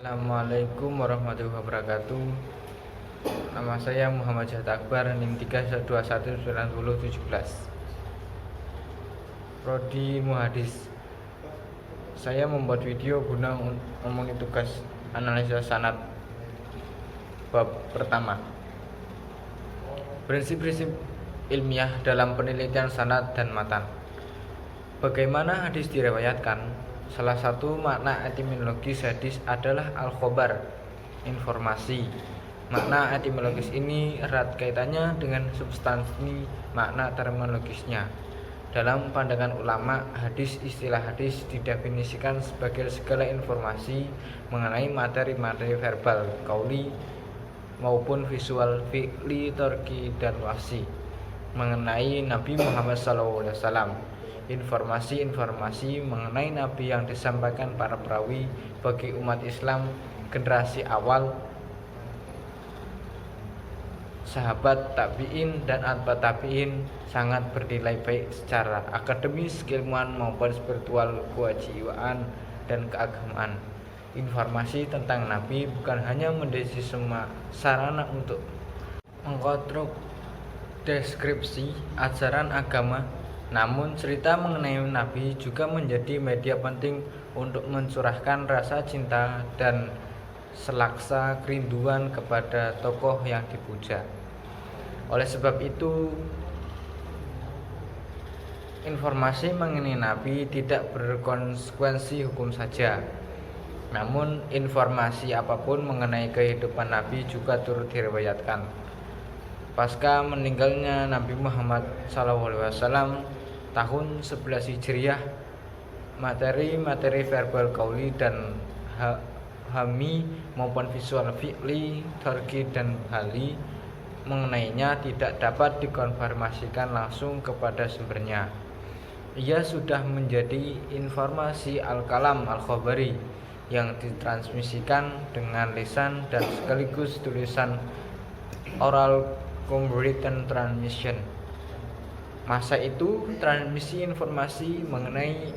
Assalamualaikum warahmatullahi wabarakatuh. Nama saya Muhammad Jat Akbar, NIM 3219017. Prodi Muhadis. Saya membuat video guna memenuhi tugas analisa sanad bab pertama. Prinsip-prinsip ilmiah dalam penelitian sanad dan matan. Bagaimana hadis diriwayatkan? Salah satu makna etimologis hadis adalah al-khobar, informasi. Makna etimologis ini erat kaitannya dengan substansi makna terminologisnya. Dalam pandangan ulama, istilah hadis didefinisikan sebagai segala informasi mengenai materi-materi verbal, kauli maupun visual, fi'li, torki, dan wasi mengenai Nabi Muhammad SAW. Informasi-informasi mengenai Nabi yang disampaikan para perawi bagi umat Islam generasi awal, sahabat tabi'in dan atba tabi'in sangat bernilai baik secara akademis, keilmuan maupun spiritual, kejiwaan dan keagamaan. Informasi tentang Nabi bukan hanya menjadi semua sarana untuk mengkonstruk deskripsi ajaran agama, namun cerita mengenai Nabi juga menjadi media penting untuk mencurahkan rasa cinta dan selaksa kerinduan kepada tokoh yang dipuja. Oleh sebab itu, informasi mengenai Nabi tidak berkonsekuensi hukum saja. Namun informasi apapun mengenai kehidupan Nabi juga turut diriwayatkan. Pasca meninggalnya Nabi Muhammad SAW tahun 11 Hijriah, materi-materi verbal kauli dan hami maupun visual fi'li, torki dan hali mengenainya tidak dapat dikonfirmasikan langsung kepada sumbernya. Ia sudah menjadi informasi al-kalam al-khobari yang ditransmisikan dengan lisan dan sekaligus tulisan oral written transmission. Masa itu, transmisi informasi mengenai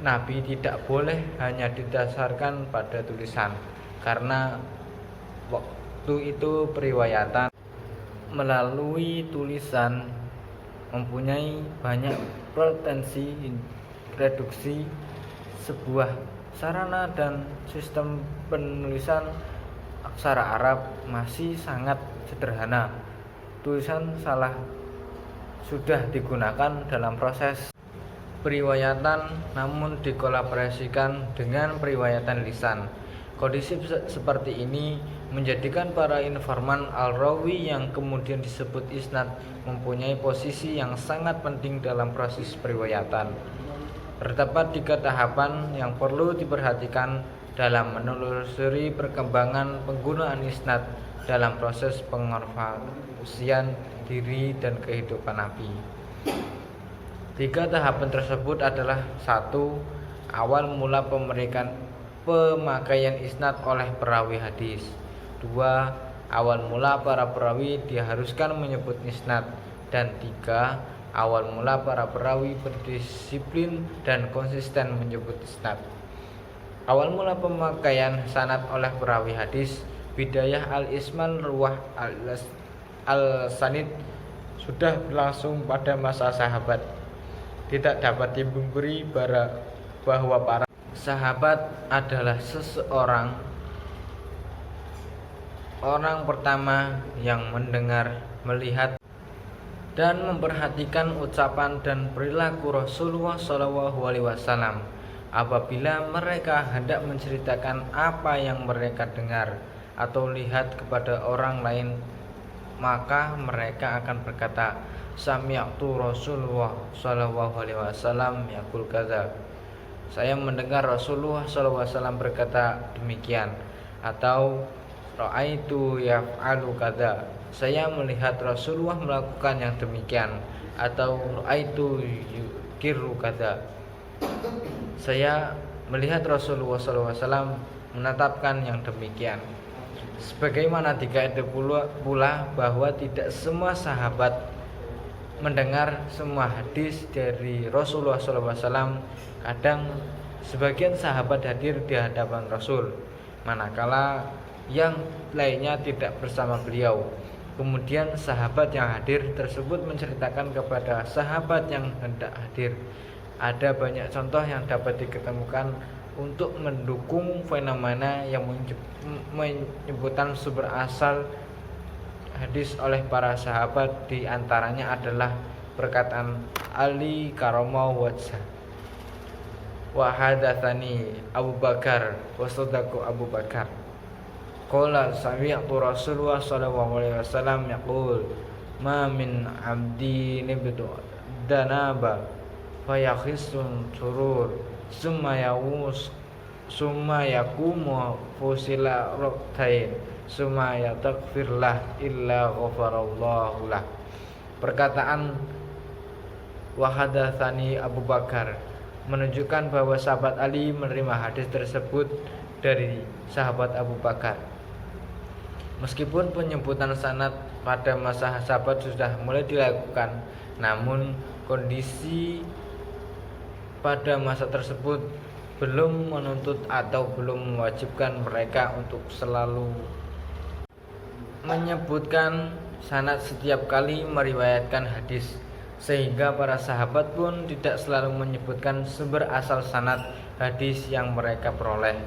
Nabi tidak boleh hanya didasarkan pada tulisan, karena waktu itu periwayatan melalui tulisan mempunyai banyak potensi reduksi. Sebuah sarana dan sistem penulisan aksara Arab masih sangat sederhana. Tulisan salah sudah digunakan dalam proses periwayatan, namun dikolaborasikan dengan periwayatan lisan. Kondisi seperti ini menjadikan para informan al-rawi yang kemudian disebut isnad mempunyai posisi yang sangat penting dalam proses periwayatan. Terdapat 3 tahapan yang perlu diperhatikan dalam menelusuri perkembangan penggunaan isnad dalam proses pengonversian diri dan kehidupan Nabi. 3 tahapan tersebut adalah: 1. Awal mula pemakaian isnad oleh perawi hadis. 2. Awal mula para perawi diharuskan menyebut isnad. Dan 3. Awal mula para perawi berdisiplin dan konsisten menyebut isnad. Awal mula pemakaian sanad oleh perawi hadis. Bidayah al-Isman Ruwah al-Sanid sudah berlangsung pada masa sahabat. Tidak dapat dipungkiri bahwa para sahabat adalah orang pertama yang mendengar, melihat, dan memperhatikan ucapan dan perilaku Rasulullah SAW apabila mereka hendak menceritakan apa yang mereka dengar atau lihat kepada orang lain, maka mereka akan berkata, sami'tu Rasulullah SAW yaqul kadza. Saya mendengar Rasulullah SAW berkata demikian, atau ra'aitu yaf'alu kadza. Saya melihat Rasulullah melakukan yang demikian, atau ra'aitu yukiru kadza. Saya melihat Rasulullah SAW menetapkan yang demikian. Sebagaimana dikatakan pula bahwa tidak semua sahabat mendengar semua hadis dari Rasulullah SAW. Kadang sebagian sahabat hadir di hadapan Rasul, manakala yang lainnya tidak bersama beliau. Kemudian sahabat yang hadir tersebut menceritakan kepada sahabat yang hendak hadir. Ada banyak contoh yang dapat diketemukan untuk mendukung fenomena yang menyebutkan sumber asal hadis oleh para sahabat. Di antaranya adalah perkataan Ali karramallahu wajhah, wa hadatsani Abu Bakar wa sadaqu Abu Bakar, qala sami'tu Rasulullah sallallahu alaihi wasallam yaqul ma min 'abdin ibdu danaba fayakhisun surur summa yaqumu fusila raqtain summa yatakfirlah illa ghafarallahu lah. Perkataan wa hadatsani Abu Bakar menunjukkan bahwa sahabat Ali menerima hadis tersebut dari sahabat Abu Bakar. Meskipun penyebutan sanad pada masa sahabat sudah mulai dilakukan, namun kondisi pada masa tersebut belum menuntut atau belum mewajibkan mereka untuk selalu menyebutkan sanad setiap kali meriwayatkan hadis, sehingga para sahabat pun tidak selalu menyebutkan sumber asal sanad hadis yang mereka peroleh.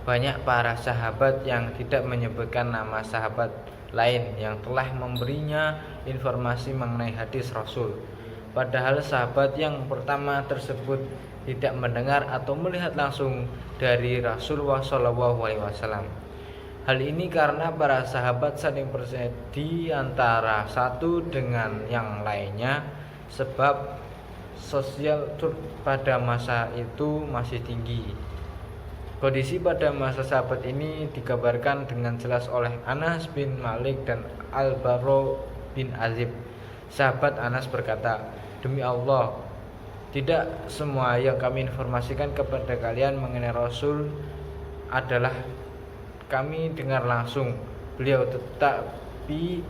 Banyak para sahabat yang tidak menyebutkan nama sahabat lain yang telah memberinya informasi mengenai hadis Rasul, padahal sahabat yang pertama tersebut tidak mendengar atau melihat langsung dari Rasulullah SAW. Hal ini karena para sahabat saling percaya di antara satu dengan yang lainnya, sebab sosial pada masa itu masih tinggi. Kondisi pada masa sahabat ini dikabarkan dengan jelas oleh Anas bin Malik dan Al-Barra bin Azib. Sahabat Anas berkata, "Demi Allah, tidak semua yang kami informasikan kepada kalian mengenai Rasul adalah kami dengar langsung beliau, tetapi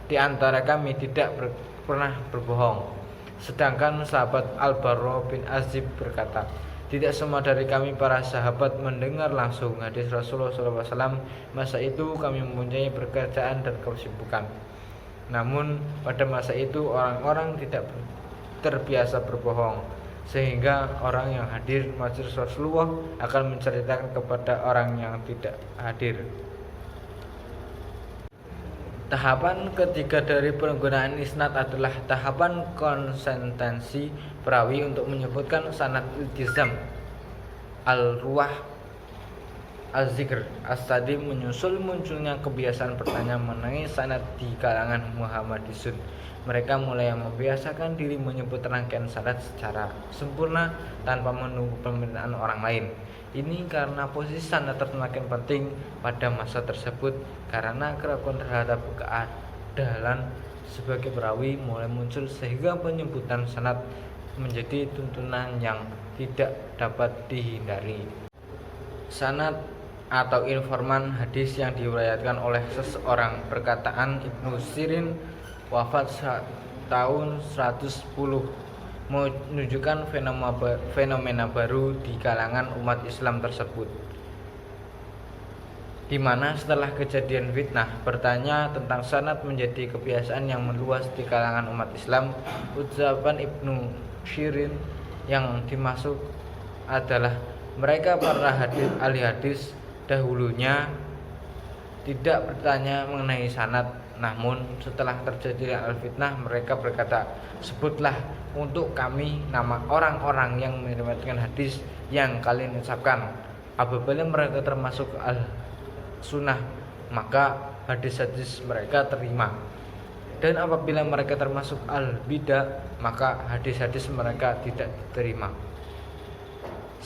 di antara kami tidak pernah berbohong." Sedangkan sahabat Al-Barra bin Azib berkata, "Tidak semua dari kami para sahabat mendengar langsung hadis Rasulullah SAW. Masa itu kami mempunyai pekerjaan dan kesibukan. Namun pada masa itu orang-orang tidak terbiasa berbohong, sehingga orang yang hadir majelis Rasulullah akan menceritakan kepada orang yang tidak hadir." Tahapan ketiga dari penggunaan isnad adalah tahapan konsistensi perawi untuk menyebutkan sanad iltizam. Al-Ruwah Az-Zikr As-Sadi menyusul munculnya kebiasaan bertanya mengenai sanad di kalangan Muhammadisun. Mereka mulai membiasakan diri menyebut rangkaian sanad secara sempurna tanpa menunggu permintaan orang lain. Ini karena posisi sanad semakin penting pada masa tersebut, karena keraguan terhadap keadalan sebagai perawi mulai muncul, sehingga penyebutan sanad menjadi tuntunan yang tidak dapat dihindari. Sanad atau informan hadis yang diriwayatkan oleh seseorang. Perkataan Ibnu Sirin, wafat tahun 110, menunjukkan fenomena baru di kalangan umat Islam tersebut, di mana setelah kejadian fitnah bertanya tentang sanad menjadi kebiasaan yang meluas di kalangan umat Islam. Ucapan Ibnu Sirin yang dimaksud adalah mereka para ahli hadis dahulunya tidak bertanya mengenai sanad, namun setelah terjadi al-fitnah mereka berkata, "Sebutlah untuk kami nama orang-orang yang meriwayatkan hadis yang kalian ucapkan. Apabila mereka termasuk al-sunnah, maka hadis-hadis mereka terima. Dan apabila mereka termasuk al-bidah, maka hadis-hadis mereka tidak diterima."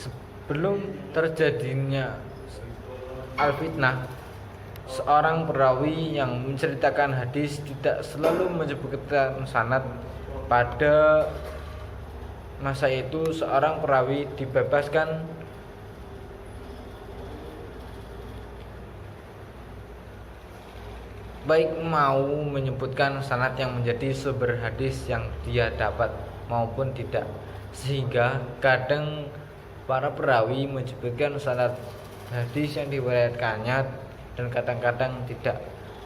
Sebelum terjadinya al-fitnah, seorang perawi yang menceritakan hadis tidak selalu menyebutkan sanad. Pada masa itu seorang perawi dibebaskan baik mau menyebutkan sanad yang menjadi sumber hadis yang dia dapat maupun tidak, sehingga kadang para perawi menyebutkan sanad hadis yang diriwayatkannya dan kadang-kadang tidak.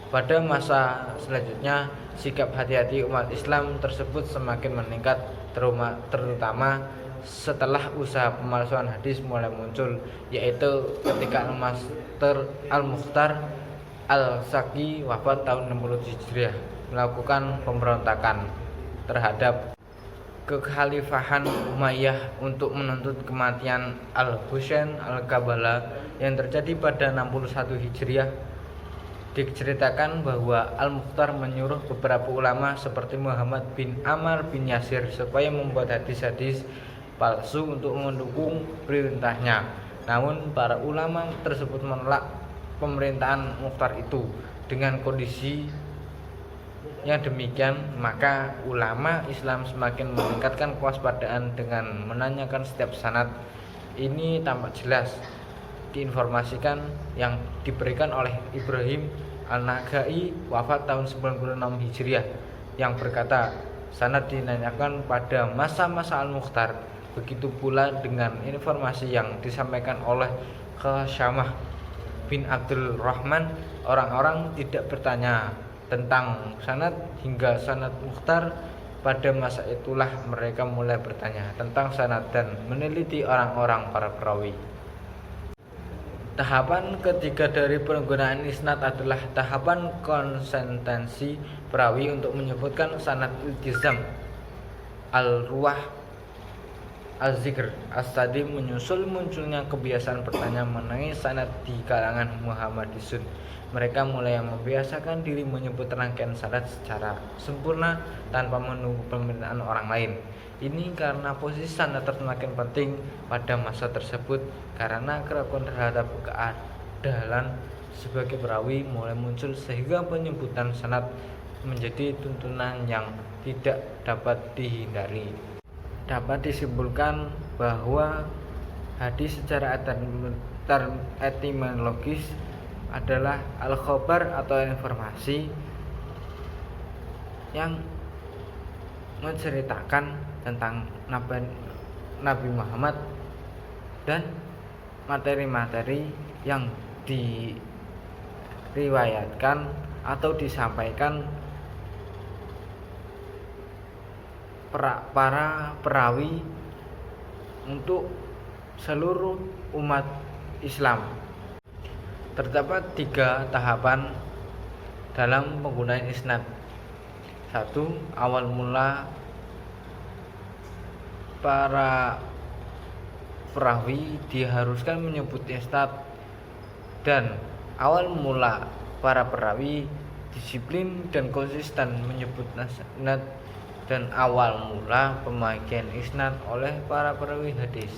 Pada masa selanjutnya, sikap hati-hati umat Islam tersebut semakin meningkat, terutama setelah usaha pemalsuan hadis mulai muncul, yaitu ketika Al-Master Al-Mukhtar Al-Saqi wafat tahun 60 Hijriah melakukan pemberontakan terhadap kekhalifahan Umayyah untuk menuntut kematian Al-Husain Al-Karbala yang terjadi pada 61 Hijriah. Diceritakan bahwa Al-Mukhtar menyuruh beberapa ulama seperti Muhammad bin Ammar bin Yasir supaya membuat hadis-hadis palsu untuk mendukung perintahnya. Namun para ulama tersebut menolak pemerintahan Mukhtar itu. Dengan kondisi yang demikian, maka ulama Islam semakin meningkatkan kewaspadaan dengan menanyakan setiap sanad. Ini tampak jelas diinformasikan yang diberikan oleh Ibrahim An-Nakhai wafat tahun 96 Hijriah yang berkata, sanad dinanyakan pada masa-masa Al-Mukhtar. Begitu pula dengan informasi yang disampaikan oleh Khasyamah bin Abdul Rahman, orang-orang tidak bertanya tentang sanad hingga sanad Mukhtar. Pada masa itulah mereka mulai bertanya tentang sanad dan meneliti orang-orang para perawi. Tahapan ketiga dari penggunaan isnad adalah tahapan konsistensi perawi untuk menyebutkan sanad iltizam. Al-Ruwah Az-Zikr As-Sadi menyusul munculnya kebiasaan bertanya mengenai sanad di kalangan Muhammadisun. Mereka mulai membiasakan diri menyebut rangkaian sanad secara sempurna tanpa menunggu permintaan orang lain. Ini karena posisi sanad semakin penting pada masa tersebut, karena keraguan terhadap keadalan sebagai perawi mulai muncul sehingga penyebutan sanad menjadi tuntunan yang tidak dapat dihindari. Dapat disimpulkan bahwa hadis secara etimologis adalah al-khobar atau informasi yang menceritakan tentang Nabi Muhammad dan materi-materi yang diriwayatkan atau disampaikan para perawi untuk seluruh umat Islam. Terdapat 3 tahapan dalam penggunaan isnad. 1. Awal mula para perawi diharuskan menyebut isnad, dan awal mula para perawi disiplin dan konsisten menyebut isnad, dan awal mula pembagian isnad oleh para perawi hadis.